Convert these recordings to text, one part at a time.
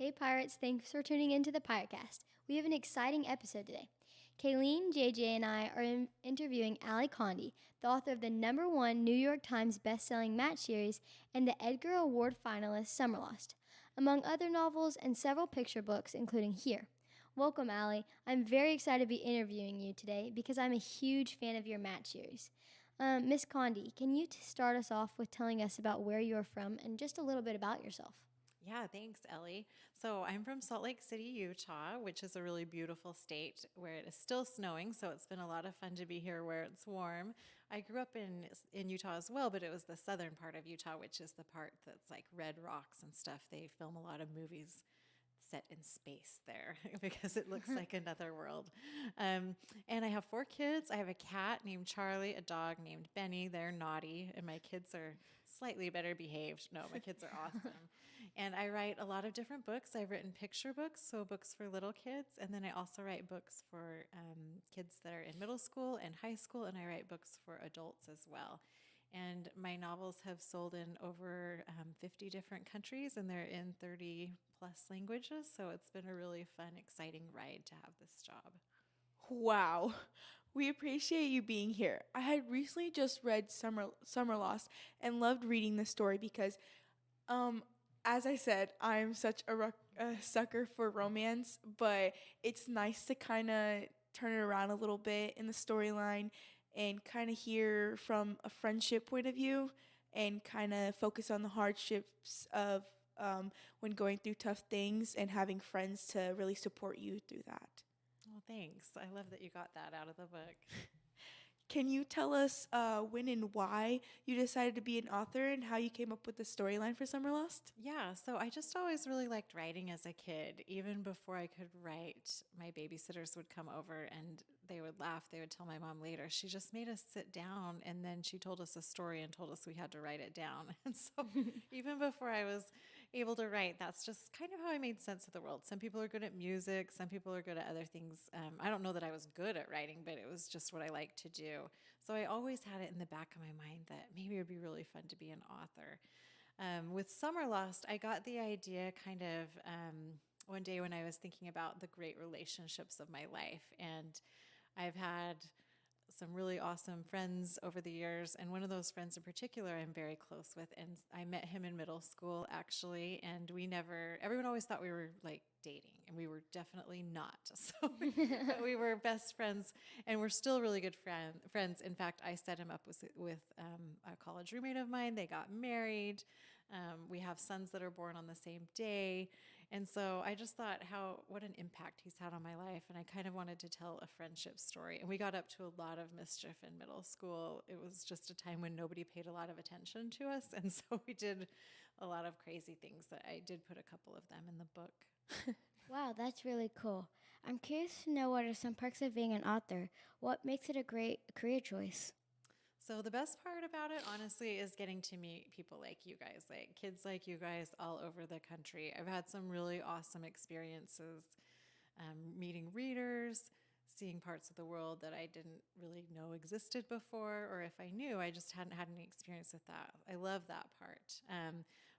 Hey Pirates, thanks for tuning into the PirateCast. We have an exciting episode today. Kayleen, JJ, and I are interviewing Allie Condie, the author of the #1 New York Times bestselling Match series and the Edgar Award finalist Summerlost, among other novels and several picture books, including Here. Welcome, Allie. I'm very excited to be interviewing you today because I'm a huge fan of your Match series. Miss Condie, can you start us off with telling us about where you're from and just a little bit about yourself? Yeah, thanks, Ellie. So I'm from Salt Lake City, Utah, which is a really beautiful state where it is still snowing. So it's been a lot of fun to be here where it's warm. I grew up in Utah as well, but it was the southern part of Utah, which is the part that's like red rocks and stuff. They film a lot of movies set in space there because it looks like another world. And I have 4 kids. I have a cat named Charlie, a dog named Benny. They're naughty, and my kids are slightly better behaved. No, my kids are awesome. And I write a lot of different books. I've written picture books, so books for little kids, and then I also write books for kids that are in middle school and high school, and I write books for adults as well. And my novels have sold in over 50 different countries, and they're in 30 plus languages. So it's been a really fun, exciting ride to have this job. Wow. We appreciate you being here. I had recently just read Summerlost and loved reading the story because, as I said, I'm such a sucker for romance, but it's nice to kind of turn it around a little bit in the storyline and kind of hear from a friendship point of view and kind of focus on the hardships of when going through tough things and having friends to really support you through that. Well, thanks. I love that you got that out of the book. Can you tell us when and why you decided to be an author and how you came up with the storyline for Summerlost? Yeah, so I just always really liked writing as a kid. Even before I could write, my babysitters would come over and they would laugh. They would tell my mom later, she just made us sit down and then she told us a story and told us we had to write it down. And so even before I was able to write, that's just kind of how I made sense of the world. Some people are good at music, some people are good at other things. I don't know that I was good at writing, but it was just what I liked to do. So I always had it in the back of my mind that maybe it would be really fun to be an author. With Summerlost, I got the idea kind of one day when I was thinking about the great relationships of my life. And I've had some really awesome friends over the years, and one of those friends in particular I'm very close with, and I met him in middle school actually, and everyone always thought we were like dating, and we were definitely not. So but we were best friends, and we're still really good friends. In fact, I set him up with a college roommate of mine. They got married. We have sons that are born on the same day. And so I just thought what an impact he's had on my life. And I kind of wanted to tell a friendship story. And we got up to a lot of mischief in middle school. It was just a time when nobody paid a lot of attention to us. And so we did a lot of crazy things that I did put a couple of them in the book. Wow, that's really cool. I'm curious to know what are some perks of being an author. What makes it a great career choice? So the best part about it, honestly, is getting to meet people like you guys, like kids like you guys all over the country. I've had some really awesome experiences meeting readers, seeing parts of the world that I didn't really know existed before, or if I knew, I just hadn't had any experience with that. I love that part.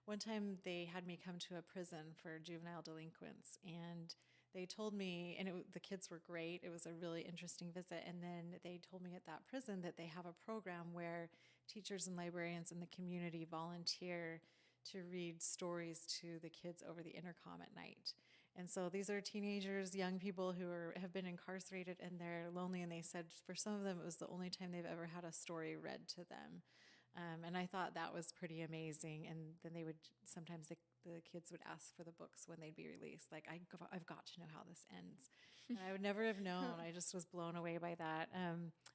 One time they had me come to a prison for juvenile delinquents, and they told me, and the kids were great. It was a really interesting visit. And then they told me at that prison that they have a program where teachers and librarians in the community volunteer to read stories to the kids over the intercom at night. And so these are teenagers, young people who have been incarcerated, and they're lonely. And they said for some of them, it was the only time they've ever had a story read to them. And I thought that was pretty amazing. And then they would sometimes the kids would ask for the books when they'd be released. Like, I've got to know how this ends. And I would never have known. I just was blown away by that.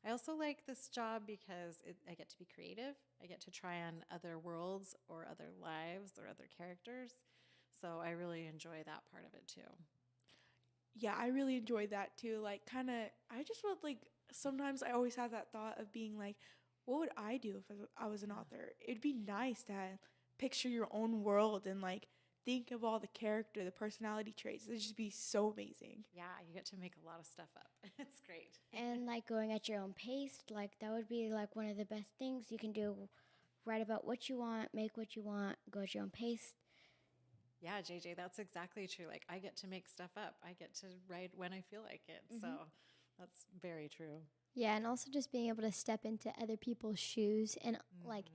I also like this job because I get to be creative. I get to try on other worlds or other lives or other characters. So I really enjoy that part of it too. Yeah, I really enjoyed that too. Like, I just felt like sometimes I always have that thought of being like, what would I do if I was an author? It'd be nice to picture your own world and like think of all the personality traits. It'd just be so amazing. Yeah, you get to make a lot of stuff up. It's great. And like going at your own pace, like that would be like one of the best things you can do. Write about what you want, make what you want, go at your own pace. Yeah, JJ, that's exactly true. Like, I get to make stuff up. I get to write when I feel like it. So that's very true. Yeah, and also just being able to step into other people's shoes and like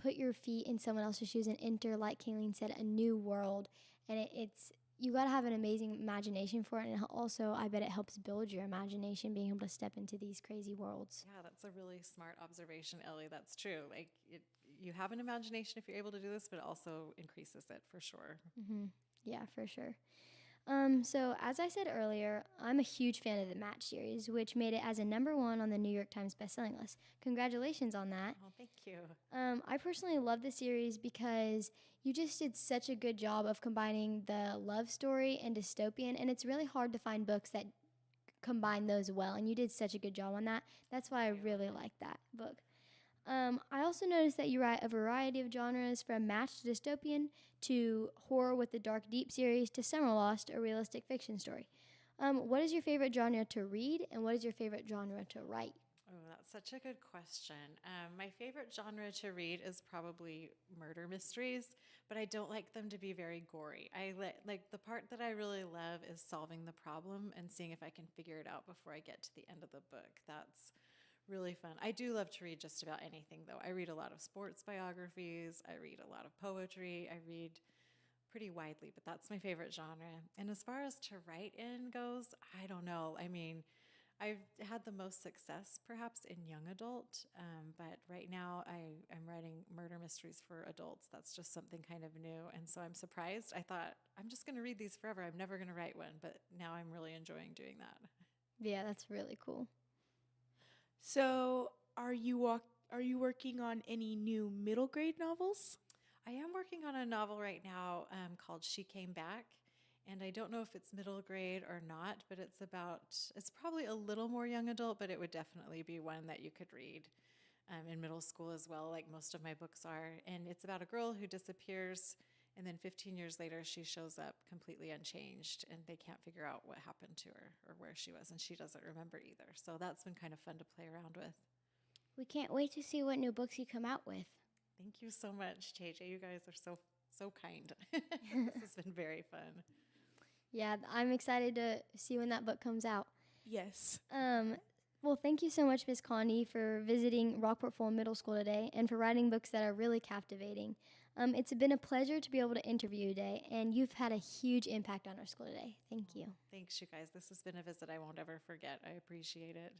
put your feet in someone else's shoes and enter, like Kayleen said, a new world. And it's you got to have an amazing imagination for it, and also I bet it helps build your imagination being able to step into these crazy worlds. Yeah, that's a really smart observation, Ellie. That's true. Like, you have an imagination if you're able to do this, but it also increases it for sure. Yeah, for sure. So as I said earlier, I'm a huge fan of the Match series, which made it as a #1 on the New York Times bestselling list. Congratulations on that. Oh, thank you. I personally love the series because you just did such a good job of combining the love story and dystopian, and it's really hard to find books that combine those well, and you did such a good job on that. That's why I really like that book. I also noticed that you write a variety of genres from match to dystopian to horror with the Dark Deep series to Summer Lost, a realistic fiction story. What is your favorite genre to read, and what is your favorite genre to write? Oh, that's such a good question. My favorite genre to read is probably murder mysteries, but I don't like them to be very gory. Like the part that I really love is solving the problem and seeing if I can figure it out before I get to the end of the book. That's really fun. I do love to read just about anything, though. I read a lot of sports biographies. I read a lot of poetry. I read pretty widely, but that's my favorite genre. And as far as to write in goes, I don't know. I mean, I've had the most success perhaps in young adult, but right now I'm writing murder mysteries for adults. That's just something kind of new. And so I'm surprised. I thought, I'm just going to read these forever. I'm never going to write one, but now I'm really enjoying doing that. Yeah, that's really cool. So, are you working on any new middle grade novels? I am working on a novel right now called She Came Back. And I don't know if it's middle grade or not, but it's probably a little more young adult, but it would definitely be one that you could read in middle school as well, like most of my books are. And it's about a girl who disappears, and then 15 years later, she shows up completely unchanged, and they can't figure out what happened to her or where she was, and she doesn't remember either. So that's been kind of fun to play around with. We can't wait to see what new books you come out with. Thank you so much, JJ. You guys are so kind. This has been very fun. Yeah, I'm excited to see when that book comes out. Yes. Well, thank you so much, Miss Condie, for visiting Rockport-Fulton Middle School today and for writing books that are really captivating. It's been a pleasure to be able to interview you today, and you've had a huge impact on our school today. Thank you. Thanks, you guys. This has been a visit I won't ever forget. I appreciate it.